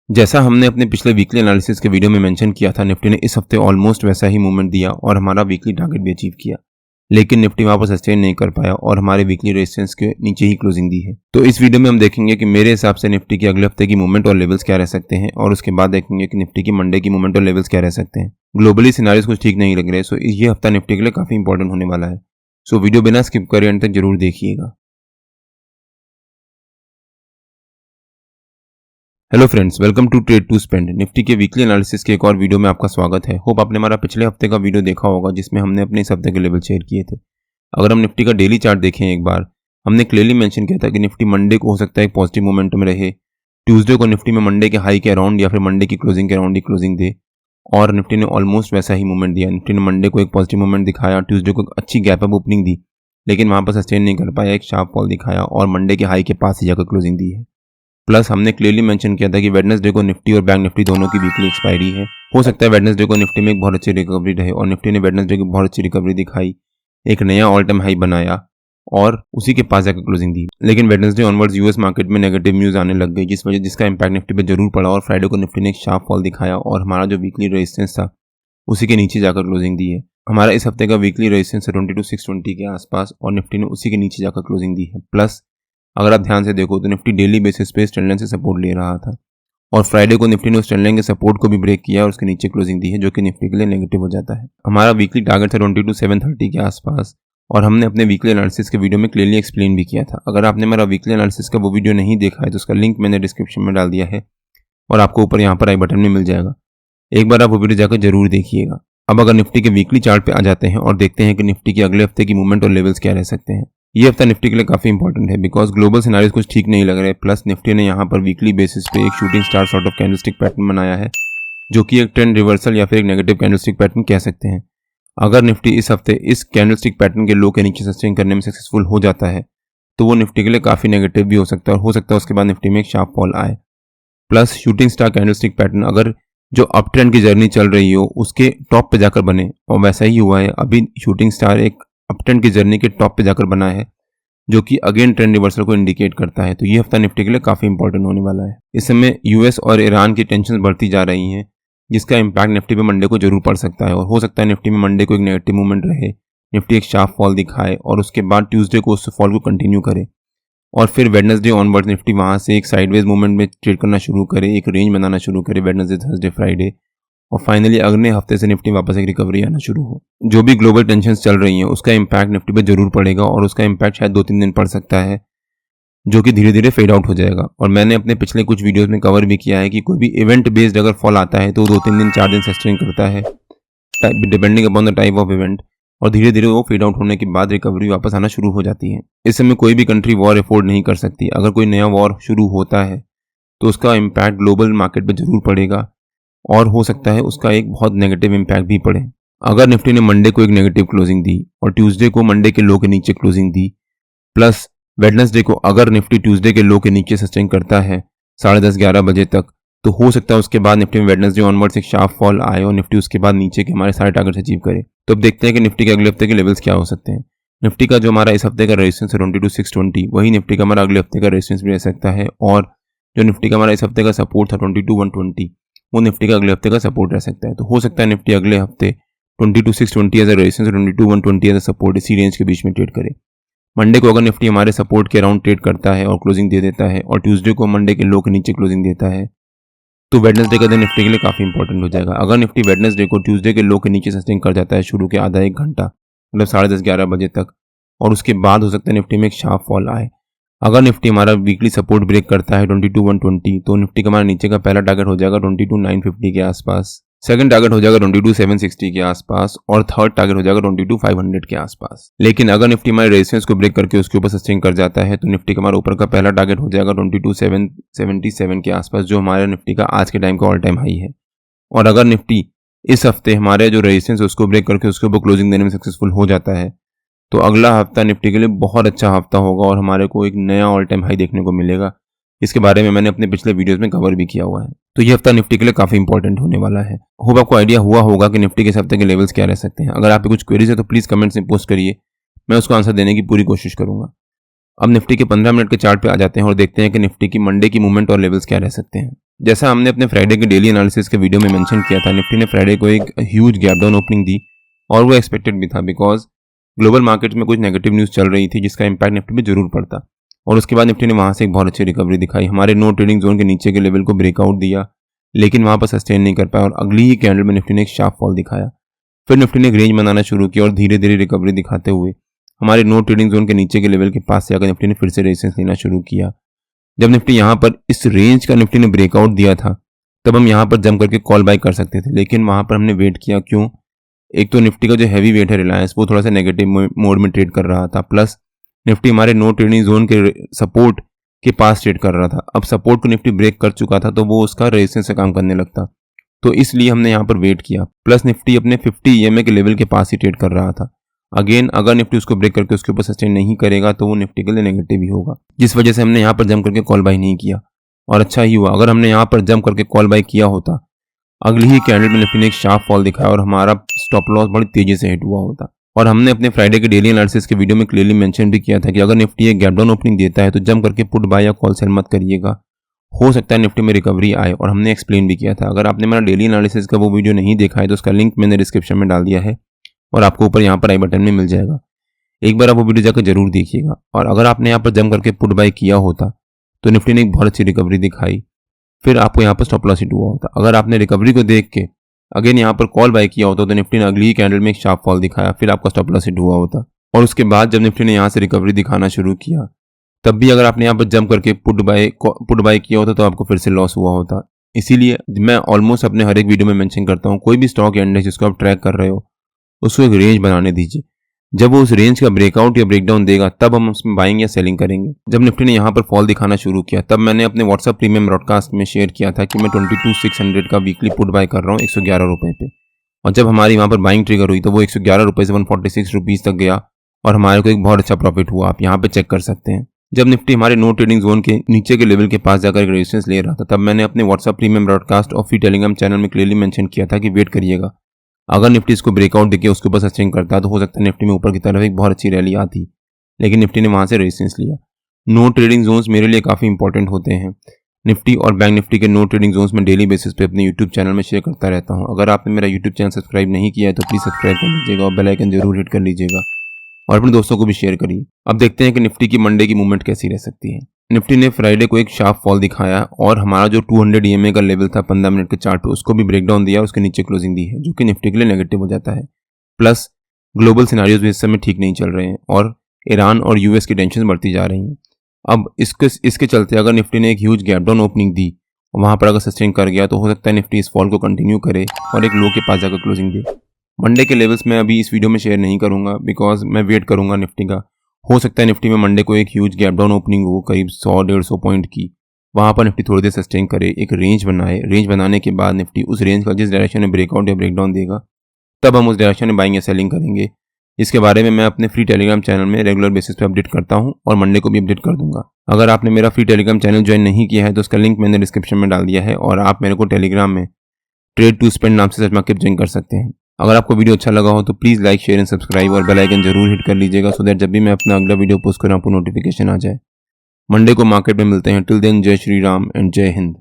जैसा हमने अपने पिछले वीकली एनालिसिस के वीडियो में मेंशन किया था, निफ्टी ने इस हफ्ते ऑलमोस्ट वैसा ही मूवमेंट दिया और हमारा वीकली टारगेट भी अचीव किया। लेकिन निफ्टी वहां पर सस्टेन नहीं कर पाया और हमारे वीकली रेजिस्टेंस के नीचे ही क्लोजिंग दी है। तो इस वीडियो में हम देखेंगे कि मेरे हिसाब से निफ्टी के अगले हफ्ते की मूवमेंट और लेवल्स क्या रह सकते हैं, और उसके बाद देखेंगे कि निफ्टी की मंडे की मूवमेंट और लेवल्स क्या रह सकते हैं। ग्लोबली सिनारियोस कुछ ठीक नहीं लग रहे, सो ये हफ्ता निफ्टी के लिए काफी इंपॉर्टेंट होने वाला है। सो वीडियो बिना स्किप करे अंत तक जरूर देखिएगा। Hello friends, welcome to trade to spend. Nifty के वीकली एनालिसिस के एक और वीडियो में आपका स्वागत है। होप आपने हमारा पिछले हफ्ते का वीडियो देखा होगा जिसमें हमने अपने इस हफ्ते के लेवल शेयर किए थे। अगर हम निफ्टी का डेली चार्ट देखें एक बार, हमने क्लियरली मेंशन किया था कि निफ्टी मंडे को हो सकता है एक पॉजिटिव मोमेंटम रहे, ट्यूसडे को निफ्टी में मंडे के हाई के अराउंड या फिर मंडे की क्लोजिंग के अराउंड ही क्लोजिंग दे, और निफ्टी ने ऑलमोस्ट वैसा ही मूवमेंट दिया। निफ्टी ने मंडे को एक पॉजिटिव मूवमेंट दिखाया, ट्यूसडे को अच्छी गैप अप ओपनिंग दी, लेकिन वहां पर सस्टेन नहीं कर पाया, एक शार्प फॉल दिखाया और मंडे के हाई के पास ही जाकर क्लोजिंग दी है। प्लस हमने क्लियरली मेंशन किया था कि वेडनेसडे को निफ्टी और बैंक निफ्टी दोनों की वीकली एक्सपायरी है। हो सकता है वेडनेसडे को निफ्टी में एक बहुत अच्छी रिकवरी रहे, और निफ्टी ने वेडनेसडे की बहुत अच्छी रिकवरी दिखाई, एक नया ऑल टाइम हाई बनाया और उसी के पास जाकर क्लोजिंग दी। लेकिन वेडनेसडे ऑनवर्ड्स यूएस मार्केट में नेगेटिव न्यूज आने लग गई, जिसका इंपैक्ट निफ्टी पे जरूर पड़ा, और फ्राइडे को निफ्टी ने एक शार्प फॉल दिखाया और हमारा जो वीकली रेजिस्टेंस था उसी के नीचे जाकर क्लोजिंग दी है। हमारा इस हफ्ते का वीकली रेजिस्टेंस है 22,620 के आसपास, और निफ्टी ने उसी के नीचे जाकर क्लोजिंग दी है। प्लस अगर आप ध्यान से देखो तो निफ्टी डेली बेसिस पे इस ट्रेंड लाइन से सपोर्ट ले रहा था, और फ्राइडे को निफ्टी ने उस ट्रेंड लाइन के सपोर्ट को भी ब्रेक किया और उसके नीचे क्लोजिंग दी है, जो कि निफ्टी के लिए नेगेटिव हो जाता है। हमारा वीकली टारगेट था 22,730 के आसपास, और हमने अपने वीकली एनालिसिस के वीडियो में क्लियरली एक्सप्लेन भी किया था। अगर आपने हमारा वीकली एनालिसिस का वो वीडियो नहीं देखा है तो उसका लिंक मैंने डिस्क्रिप्शन में डाल दिया है, और आपको ऊपर यहाँ पर आई बटन में मिल जाएगा। एक बार आप वो वीडियो जाकर जरूर देखिएगा। अब अगर निफ्टी के वीकली चार्ट पे आ जाते हैं और देखते हैं कि निफ्टी के अगले हफ्ते की मूवमेंट और लेवल्स क्या रह सकते हैं। ये हफ्ता निफ्टी के लिए काफी इंपॉर्टेंट है, बिकॉज ग्लोबल सिनारियोस कुछ ठीक नहीं लग रहे। प्लस निफ्टी ने यहाँ पर वीकली बेसिस पे एक shooting star sort of candlestick pattern बनाया है, जो कि एक ट्रेंड रिवर्सल या फिर एक नेगेटिव कैंडलस्टिक पैटर्न कह सकते हैं। अगर निफ्टी इस हफ्ते इस कैंडलस्टिक पैटर्न के लो के नीचे सस्टेन करने में सक्सेसफुल हो जाता है तो वो निफ्टी के लिए काफी नेगेटिव भी हो सकता है, और हो सकता है उसके बाद निफ्टी में एक शार्प फॉल आए। Plus shooting star candlestick pattern अगर जो अप ट्रेंड की जर्नी चल रही हो उसके टॉप पे जाकर बने, और वैसा ही हुआ है। अभी शूटिंग स्टार एक अप ट्रेंड की जर्नी के टॉप पे जाकर बना है, जो कि अगेन ट्रेंड रिवर्सल को इंडिकेट करता है। तो ये हफ्ता निफ्टी के लिए काफी इंपॉर्टेंट होने वाला है। इस समय यूएस और ईरान की टेंशन बढ़ती जा रही हैं, जिसका इंपैक्ट निफ्टी पे मंडे को जरूर पड़ सकता है, और हो सकता है निफ्टी में मंडे को एक नेगेटिव मूवमेंट रहे, निफ्टी एक शार्प फॉल दिखाए और उसके बाद ट्यूसडे को उस फॉल को कंटिन्यू करे, और फिर वेडनेसडे ऑनवर्ड निफ्टी वहां से एक साइडवेज मूवमेंट में ट्रेड करना शुरू करे, एक रेंज बनाना शुरू करे वेडनेसडे, थर्सडे, फ्राइडे, और फाइनली अगले हफ्ते से निफ्टी वापस एक रिकवरी आना शुरू हो। जो भी ग्लोबल टेंशन्स चल रही हैं उसका इंपैक्ट निफ्टी पे जरूर पड़ेगा, और उसका इंपैक्ट शायद 2-3 दिन पड़ सकता है, जो कि धीरे धीरे फेड आउट हो जाएगा। और मैंने अपने पिछले कुछ वीडियोस में कवर भी किया है कि कोई भी इवेंट बेस्ड अगर फॉल आता है तो 2-3 दिन 4 दिन सस्टेन करता है, depending upon the type of event, और धीरे धीरे वो फेड आउट होने के बाद रिकवरी वापस आना शुरू हो जाती है। इस समय कोई भी कंट्री वॉर अफोर्ड नहीं कर सकती। अगर कोई नया वॉर शुरू होता है तो उसका इंपैक्ट ग्लोबल मार्केट पर जरूर पड़ेगा, और हो सकता है उसका एक बहुत नेगेटिव इंपैक्ट भी पड़े। अगर निफ्टी ने मंडे को एक नेगेटिव क्लोजिंग दी और ट्यूसडे को मंडे के लो के नीचे क्लोजिंग दी, प्लस वेडनेसडे को अगर निफ्टी ट्यूसडे के लो के नीचे सस्टेन करता है 10:30-11 बजे तक, तो हो सकता है उसके बाद निफ्टी में वेडनेसडे ऑनवर्ड्स एक शार्प फॉल आए और निफ्टी उसके बाद नीचे के हमारे सारे टारगेट्स अचीव करे। तो अब देखते हैं कि निफ्टी के अगले हफ्ते के लेवल्स क्या हो सकते हैं। निफ्टी का जो हमारा इस हफ्ते का रेजिस्टेंस है 22,620, वही निफ्टी का हमारा अगले हफ्ते का रेजिस्टेंस भी रह सकता है, और जो निफ्टी का हमारा इस हफ्ते का सपोर्ट था 22,120, वो निफ्टी का अगले हफ्ते का सपोर्ट रह सकता है। तो हो सकता है निफ्टी अगले हफ्ते 22,620 as a resistance, 22,120 as a support, इसी रेंज के बीच में ट्रेड करे। मंडे को अगर निफ्टी हमारे सपोर्ट के अराउंड ट्रेड करता है और क्लोजिंग दे देता है, और ट्यूसडे को मंडे के लो के नीचे क्लोजिंग देता है, तो वेडनेसडे का दिन निफ्टी के लिए काफी इंपॉर्टेंट हो जाएगा। अगर निफ्टी वेडनेसडे को ट्यूसडे के लो के नीचे सस्टेन कर जाता है शुरू के आधा एक घंटा, मतलब 10:30-11 बजे तक, और उसके बाद हो सकता है निफ्टी में एक शार्प फॉल आए। अगर निफ्टी हमारा वीकली सपोर्ट ब्रेक करता है 22,120, तो निफ्टी का हमारा नीचे का पहला टारगेट हो जाएगा 22,950 के आसपास, सेकंड टारगेट हो जाएगा 22,760 के आसपास, और थर्ड टारगेट हो जाएगा 22,500 के आसपास। लेकिन अगर निफ्टी हमारे रेजिस्टेंस को ब्रेक करके उसके ऊपर सस्टेन कर जाता है तो निफ्टी का हमारा ऊपर का पहला टारगेट हो जाएगा 22,777 के आसपास, जो हमारे निफ्टी का आज के टाइम का ऑल टाइम हाई है। और अगर निफ्टी इस हफ्ते हमारे जो रेजिस्टेंस है उसको ब्रेक करके उसके ऊपर क्लोजिंग देने में सक्सेसफुल हो जाता है, तो अगला हफ्ता निफ्टी के लिए बहुत अच्छा हफ्ता होगा, और हमारे को एक नया ऑल टाइम हाई देखने को मिलेगा। इसके बारे में मैंने अपने पिछले वीडियोस में कवर भी किया हुआ है। तो ये हफ्ता निफ्टी के लिए काफी इंपॉर्टेंट होने वाला है। होप आपको आइडिया हुआ होगा कि निफ्टी के इस हफ्ते के लेवल्स क्या रह सकते हैं। अगर आपके कुछ क्वेरीज है तो प्लीज कमेंट्स में पोस्ट करिए, मैं उसको आंसर देने की पूरी कोशिश करूंगा। अब निफ्टी के 15 मिनट के चार्ट पे आ जाते हैं और देखते हैं कि निफ्टी की मंडे की मूवमेंट और लेवल्स क्या रह सकते हैं। जैसा हमने अपने फ्राइडे के डेली एनालिसिस के वीडियो में मेंशन किया था, निफ्टी ने फ्राइडे को एक ह्यूज गैप डाउन ओपनिंग दी और वो एक्सपेक्टेड भी था बिकॉज ग्लोबल मार्केट में कुछ नेगेटिव न्यूज़ चल रही थी जिसका इंपैक्ट निफ्टी पे जरूर पड़ता। और उसके बाद निफ्टी ने वहाँ से एक बहुत अच्छी रिकवरी दिखाई, हमारे नो ट्रेडिंग जोन के नीचे के लेवल को ब्रेकआउट दिया, लेकिन वहाँ पर सस्टेन नहीं कर पाया और अगली ही कैंडल में निफ्टी ने एक शार्प फॉल दिखाया। फिर निफ्टी ने एक रेंज बनाना शुरू किया और धीरे धीरे रिकवरी दिखाते हुए हमारे नो ट्रेडिंग जोन के नीचे के लेवल के पास से आकर निफ्टी ने फिर से रेजिस्टेंस लेना शुरू किया। जब निफ्टी यहाँ पर इस रेंज का निफ्टी ने ब्रेकआउट दिया था तब हम यहाँ पर जम करके कॉल बाय कर सकते थे, लेकिन वहाँ पर हमने वेट किया। क्यों? एक तो निफ्टी का जो हैवी वेट है रिलायंस वो थोड़ा सा नेगेटिव मोड में ट्रेड कर रहा था, प्लस निफ्टी हमारे नो ट्रेडिंग जोन के सपोर्ट के पास ट्रेड कर रहा था। अब सपोर्ट को निफ्टी ब्रेक कर चुका था तो वो उसका रेजिस्टेंस से काम करने लगता, तो इसलिए हमने यहाँ पर वेट किया। प्लस निफ्टी अपने 50 EMA के लेवल के पास ही ट्रेड कर रहा था। अगेन अगर निफ्टी उसको ब्रेक करके उसके ऊपर सस्टेन नहीं करेगा तो वो निफ्टी के लिए नेगेटिव ही होगा, जिस वजह से हमने यहाँ पर जम करके कॉल बाय नहीं किया। और अच्छा ही हुआ, अगर हमने यहाँ पर जम करके कॉल बाय किया होता अगली ही कैंडल में निफ्टी ने एक शार्प फॉल दिखाया और हमारा स्टॉप लॉस बड़ी तेजी से हिट हुआ होता। और हमने अपने फ्राइडे के डेली एनालिसिस के वीडियो में क्लियरली मेंशन भी किया था कि अगर निफ्टी एक गैप डाउन ओपनिंग देता है तो जम करके पुट बाय या कॉल सेल मत करिएगा, हो सकता है निफ्टी में रिकवरी आए। और हमने एक्सप्लेन भी किया था। अगर आपने मेरा डेली एनालिसिस का वो वीडियो नहीं देखा है तो उसका लिंक मैंने डिस्क्रिप्शन में डाल दिया है और आपको ऊपर यहाँ पर आई बटन में मिल जाएगा, एक बार आप वो वीडियो जाकर जरूर देखिएगा। और अगर आपने यहाँ पर जम करके पुट बाय किया होता तो निफ्टी ने एक बहुत अच्छी रिकवरी दिखाई, फिर आपको यहाँ पर स्टॉप लॉस हिट हुआ होता। अगर आपने रिकवरी को देख के अगेन यहाँ पर कॉल बाय किया होता तो निफ्टी ने अगली ही कैंडल में एक शार्प फॉल दिखाया, फिर आपका स्टॉप लॉस हिट हुआ होता। और उसके बाद जब निफ्टी ने यहाँ से रिकवरी दिखाना शुरू किया तब भी अगर आपने यहाँ पर जंप करके पुट बाय किया होता तो आपको फिर से लॉस हुआ होता। इसीलिए मैं ऑलमोस्ट अपने हर एक वीडियो में मेंशन करता हूँ, कोई भी स्टॉक या इंडेक्स जिसको आप ट्रैक कर रहे हो उसको एक रेंज बनाने दीजिए। जब वो उस रेंज का ब्रेकआउट या ब्रेकडाउन देगा तब हम उसमें बाइंग या सेलिंग करेंगे। जब निफ्टी ने यहाँ पर फॉल दिखाना शुरू किया तब मैंने अपने व्हाट्सएप प्रीमियम ब्रॉडकास्ट में शेयर किया था कि मैं 22,600 का वीकली पुट बाय कर रहा हूँ 111 रुपये पे। और जब हमारी वहाँ पर बाइंग ट्रिगर हुई तो वो 111 रुपये से 146 रुपीज़ तक गया और हमारे को एक बहुत अच्छा प्रॉफिट हुआ। आप यहाँ पे चेक कर सकते हैं। जब निफ्टी हमारे नो ट्रेडिंग जोन के नीचे के लेवल के पास जाकर एक रेजिस्टेंस ले रहा था तब मैंने अपने व्हाट्सएप प्रीमियम ब्रॉडकास्ट और फ्री टेलीग्राम चैनल में क्लियरली मेंशन किया था कि वेट करिएगा, अगर निफ्टी इसको ब्रेकआउट देके उसके ऊपर सस्टेन करता तो हो सकता है निफ्टी में ऊपर की तरफ एक बहुत अच्छी रैली आती, लेकिन निफ्टी ने वहाँ से रेजिस्टेंस लिया। नो ट्रेडिंग जोन्स मेरे लिए काफ़ी इंपॉर्टेंट होते हैं। निफ्टी और बैंक निफ्टी के नो ट्रेडिंग जोन्स में डेली बेसिस पे अपने यूट्यूब चैनल में शेयर करता रहता हूँ। अगर आपने मेरा यूट्यूब चैनल सब्सक्राइब नहीं किया है तो प्लीज़ सब्सक्राइब कर लीजिएगा और बेल आइकन जरूर हिट कर लीजिएगा और अपने दोस्तों को भी शेयर करिए। अब देखते हैं कि निफ्टी की मंडे की मूवमेंट कैसी रह सकती है। निफ्टी ने फ्राइडे को एक शार्प फॉल दिखाया और हमारा जो 200 EMA का लेवल था 15 मिनट के चार्ट पे उसको भी ब्रेकडाउन दिया, उसके नीचे क्लोजिंग दी है जो कि निफ्टी के लिए नेगेटिव हो जाता है। प्लस ग्लोबल सिनेरियोज भी इस समय ठीक नहीं चल रहे हैं और ईरान और US की टेंशन बढ़ती जा रही हैं। अब इसके चलते अगर निफ्टी ने एक ह्यूज गैप डाउन ओपनिंग दी और वहाँ पर अगर सस्टेन कर गया तो हो सकता है निफ्टी इस फॉल को कंटिन्यू करे और एक लो के पास जाकर क्लोजिंग दे। मंडे के लेवल्स मैं अभी इस वीडियो में शेयर नहीं करूंगा बिकॉज मैं वेट करूंगा निफ्टी का। हो सकता है निफ्टी में मंडे को एक ह्यूज गैप डाउन ओपनिंग हो करीब 100-150 पॉइंट की, वहाँ पर निफ्टी थोड़ी देर सस्टेन करे, एक रेंज बनाए, रेंज बनाने के बाद निफ्टी उस रेंज का जिस डायरेक्शन में ब्रेकआउट या ब्रेकडाउन देगा तब हम उस डायरेक्शन में बाइंग या सेलिंग करेंगे। इसके बारे में मैं अपने फ्री टेलीग्राम चैनल में रेगुलर बेसिस पे अपडेट करता हूं और मंडे को भी अपडेट कर दूंगा। अगर आपने मेरा फ्री टेलीग्राम चैनल ज्वाइन नहीं किया है तो उसका लिंक मैंने डिस्क्रिप्शन में डाल दिया है और आप मेरे को टेलीग्राम में ट्रेड टू स्पेंड नाम से सर्च मार्केट ज्वाइन कर सकते हैं। अगर आपको वीडियो अच्छा लगा हो तो please like share and subscribe और बेल आइकन जरूर हिट कर लीजिएगा सो दैट जब भी मैं अपना अगला वीडियो पोस्ट करूँ आपको नोटिफिकेशन आ जाए। मंडे को मार्केट में मिलते हैं। टिल देन जय श्री राम एंड जय हिंद।